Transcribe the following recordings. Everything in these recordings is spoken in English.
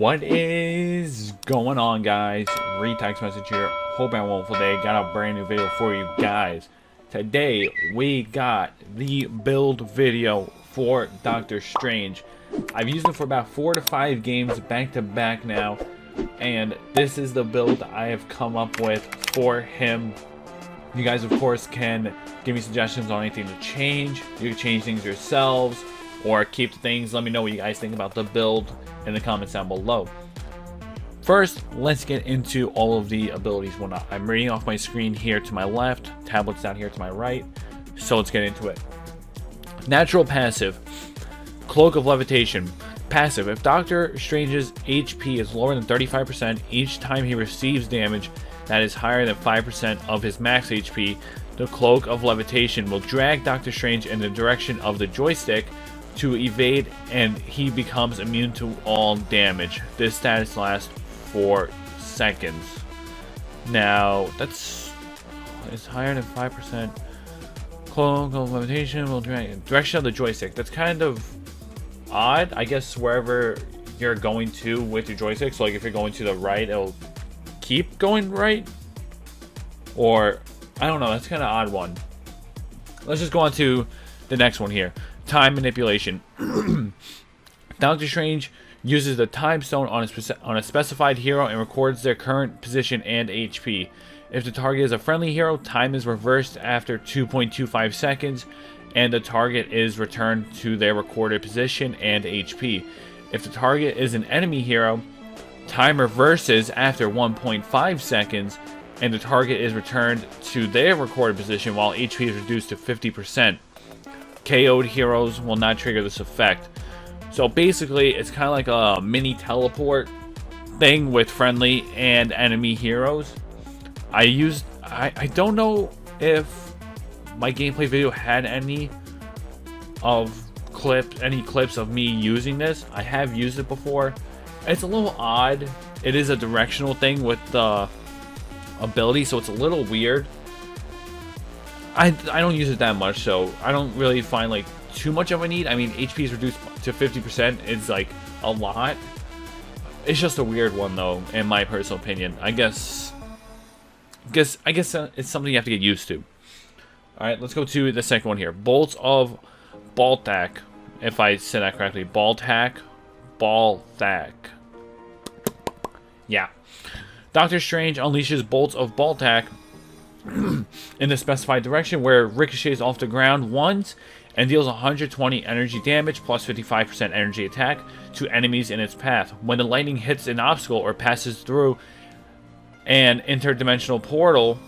What is going on, guys? Retext message here. Hope I'm wonderful day. Got a brand new video for you guys. Today we got the build video for Doctor Strange. I've used it for about 4 to 5 games back to back now, and this is the build I have come up with for him. You guys, of course, can give me suggestions on anything to change. You can change things yourselves or keep things. Let me know what you guys think about the build in the comments down below. First, let's get into all of the abilities and whatnot. I'm reading off my screen here to my left, tablets down here to my right, so let's get into it. Natural passive. Cloak of Levitation. Passive. If Doctor Strange's HP is lower than 35% each time he receives damage that is higher than 5% of his max HP, the Cloak of Levitation will drag Doctor Strange in the direction of the joystick to evade, and he becomes immune to all damage. This status lasts 4 seconds. Now, it's higher than 5%. Cloak of Levitation will drag in the direction of the joystick. That's kind of odd. I guess wherever you're going to with your joystick. So like if you're going to the right, it'll keep going right. Or, I don't know, that's kind of odd one. Let's just go on to the next one here. Time manipulation. Doctor Strange uses the time stone on a specified hero and records their current position and HP. If the target is a friendly hero, time is reversed after 2.25 seconds, and the target is returned to their recorded position and HP. If the target is an enemy hero, time reverses after 1.5 seconds, and the target is returned to their recorded position while HP is reduced to 50%. KO'd heroes will not trigger this effect. So basically, it's kind of like a mini teleport thing with friendly and enemy heroes. I don't know if my gameplay video had any clips of me using this. I have used it before. It's a little odd. It is a directional thing with the ability, so it's a little weird. I don't use it that much, so I don't really find like too much of a need. I mean, HP is reduced to 50%. It's like a lot. It's just a weird one, though, in my personal opinion. I guess it's something you have to get used to. All right, let's go to the second one here. Bolts of Balthak. If I said that correctly, Balthak. Yeah. Doctor Strange unleashes bolts of Balthak in the specified direction where it ricochets off the ground once and deals 120 energy damage plus 55% energy attack to enemies in its path. When the lightning hits an obstacle or passes through an interdimensional portal,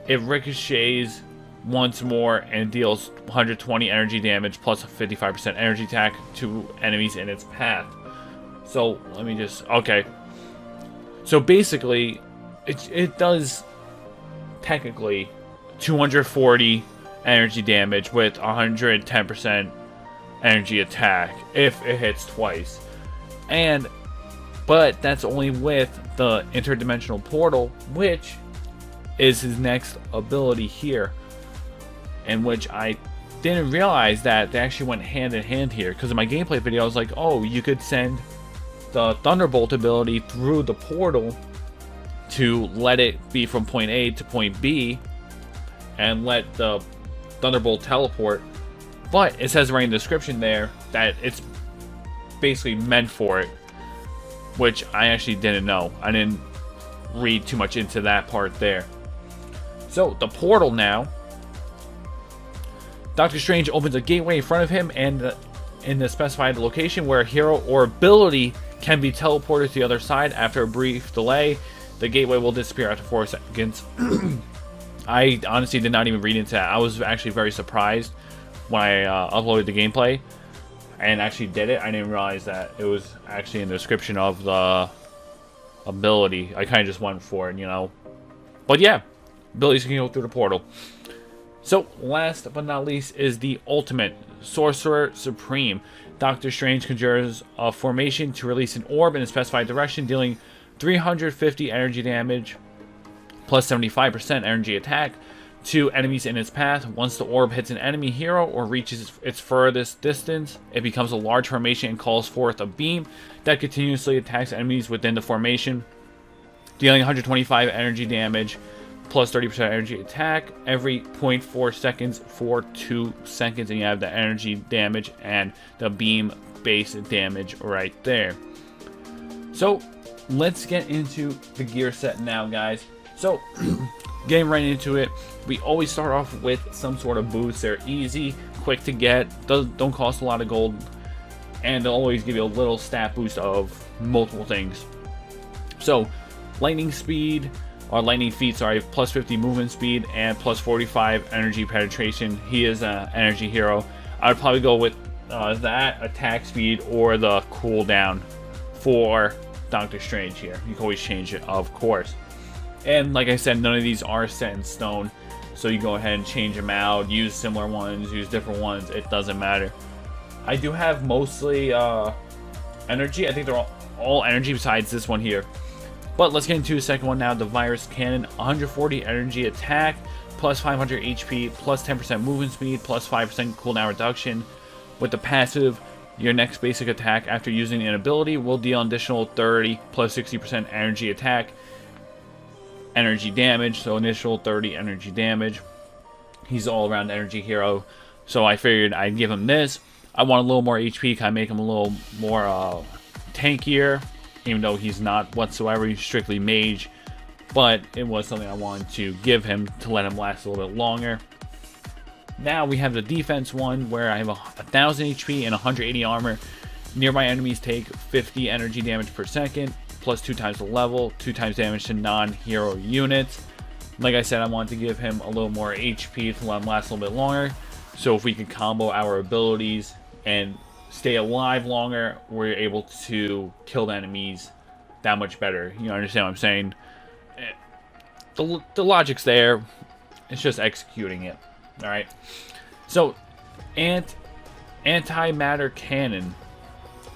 it ricochets once more and deals 120 energy damage plus 55% energy attack to enemies in its path. So let me just, okay. So basically, it does technically 240 energy damage with 110% energy attack if it hits twice. But that's only with the interdimensional portal, which is his next ability here, in which I didn't realize that they actually went hand in hand here, because in my gameplay video I was like, oh, you could send the Thunderbolt ability through the portal to let it be from point A to point B and let the Thunderbolt teleport, but it says right in the description there that it's basically meant for it, which I actually didn't know. I didn't read too much into that part there. So the portal now, Doctor Strange opens a gateway in front of him and in the specified location where a hero or ability can be teleported to the other side. After a brief delay, the gateway will disappear after 4 seconds. I honestly did not even read into that. I was actually very surprised when I uploaded the gameplay and actually did it. I didn't realize that it was actually in the description of the ability. I kind of just went for it, you know. But yeah, abilities can go through the portal. So, last but not least is the ultimate, Sorcerer Supreme. Doctor Strange conjures a formation to release an orb in a specified direction, dealing 350 energy damage plus 75% energy attack to enemies in its path. Once the orb hits an enemy hero or reaches its furthest distance, it becomes a large formation and calls forth a beam that continuously attacks enemies within the formation, dealing 125 energy damage plus 30% energy attack every 0.4 seconds for 2 seconds. And you have the energy damage and the beam base damage right there. So let's get into the gear set now, guys. So getting right into it, we always start off with some sort of boost. They're easy, quick to get, don't cost a lot of gold, and they'll always give you a little stat boost of multiple things. So lightning speed, or lightning feet, sorry, plus 50 movement speed and plus 45 energy penetration. He is an energy hero. I would probably go with that, attack speed, or the cooldown for Doctor Strange here. You can always change it, of course. And like I said, none of these are set in stone, so you go ahead and change them out, use similar ones, use different ones, it doesn't matter. I do have mostly energy. I think they're all energy besides this one here. But let's get into the second one now, the Virus Cannon. 140 energy attack, plus 500 HP, plus 10% movement speed, plus 5% cooldown reduction. With the passive, your next basic attack after using an ability will deal an additional 30 plus 60% energy attack, energy damage, so initial 30 energy damage. He's all around energy hero, so I figured I'd give him this. I want a little more HP, kind of make him a little more tankier, even though he's not whatsoever, he's strictly mage, but it was something I wanted to give him to let him last a little bit longer. Now we have the defense one, where I have 1000 HP and 180 armor. Nearby enemies take 50 energy damage per second, plus 2 times the level, 2 times damage to non-hero units. Like I said, I wanted to give him a little more HP to let him last a little bit longer. So if we can combo our abilities and stay alive longer, we're able to kill the enemies that much better. You understand what I'm saying? The logic's there. It's just executing it. Alright. So, Antimatter Cannon.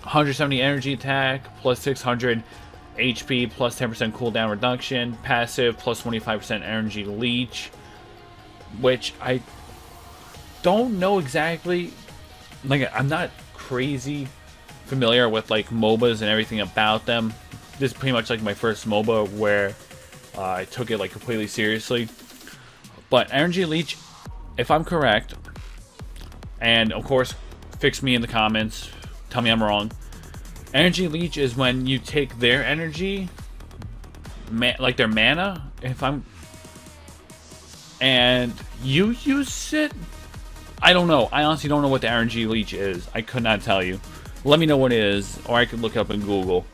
170 energy attack, plus 600 HP, plus 10% cooldown reduction. Passive, plus 25% energy leech. Which I don't know exactly. Like, I'm not crazy familiar with like MOBAs and everything about them. This is pretty much like my first MOBA where I took it like completely seriously. But energy leech, if I'm correct, and of course fix me in the comments, tell me I'm wrong. Energy leech is when you take their energy, like their mana, and you use it. I don't know. I honestly don't know what the energy leech is. I could not tell you. Let me know what it is, or I could look it up in Google.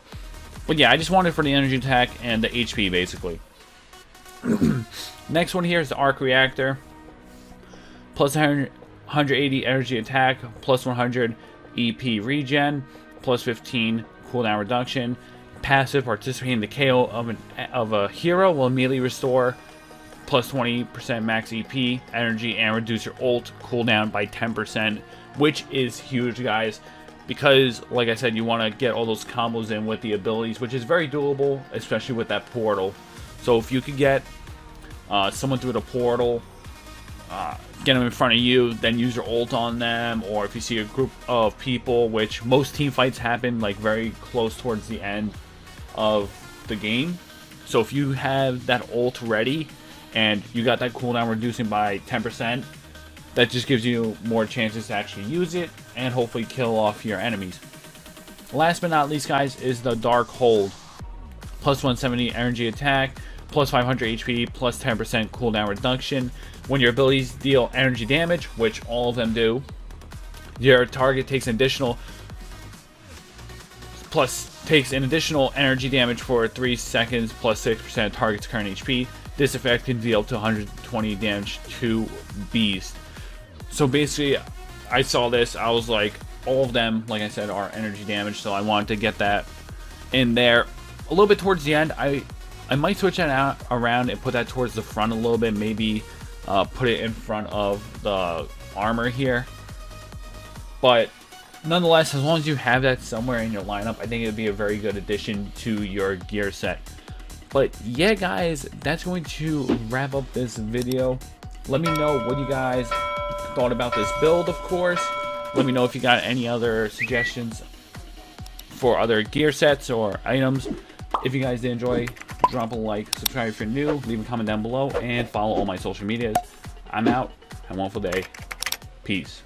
But yeah, I just wanted for the energy attack and the HP, basically. Next one here is the Arc Reactor. Plus 180 energy attack, plus 100 EP regen, plus 15 cooldown reduction. Passive, participating in the KO of a hero will immediately restore plus 20% max EP energy and reduce your ult cooldown by 10%, which is huge, guys, because like I said, you want to get all those combos in with the abilities, which is very doable, especially with that portal. So if you could get someone through the portal, get them in front of you, then use your ult on them, or if you see a group of people, which most team fights happen like very close towards the end of the game. So if you have that ult ready and you got that cooldown reducing by 10%, that just gives you more chances to actually use it and hopefully kill off your enemies. Last but not least, guys, is the Dark Hold. Plus 170 energy attack, plus 500 HP, plus 10% cooldown reduction. When your abilities deal energy damage, which all of them do, your target takes an additional energy damage for 3 seconds, plus 6% of target's current HP. This effect can deal up to 120 damage to Beast. So basically, I saw this, I was like, all of them, like I said, are energy damage, so I wanted to get that in there. A little bit towards the end, I might switch that out around and put that towards the front a little bit, maybe put it in front of the armor here. But nonetheless, as long as you have that somewhere in your lineup, I think it would be a very good addition to your gear set. But yeah, guys, that's going to wrap up this video. Let me know what you guys thought about this build, of course. Let me know if you got any other suggestions for other gear sets or items. If you guys did enjoy, drop a like, subscribe if you're new, leave a comment down below, and follow all my social medias. I'm out. Have a wonderful day. Peace.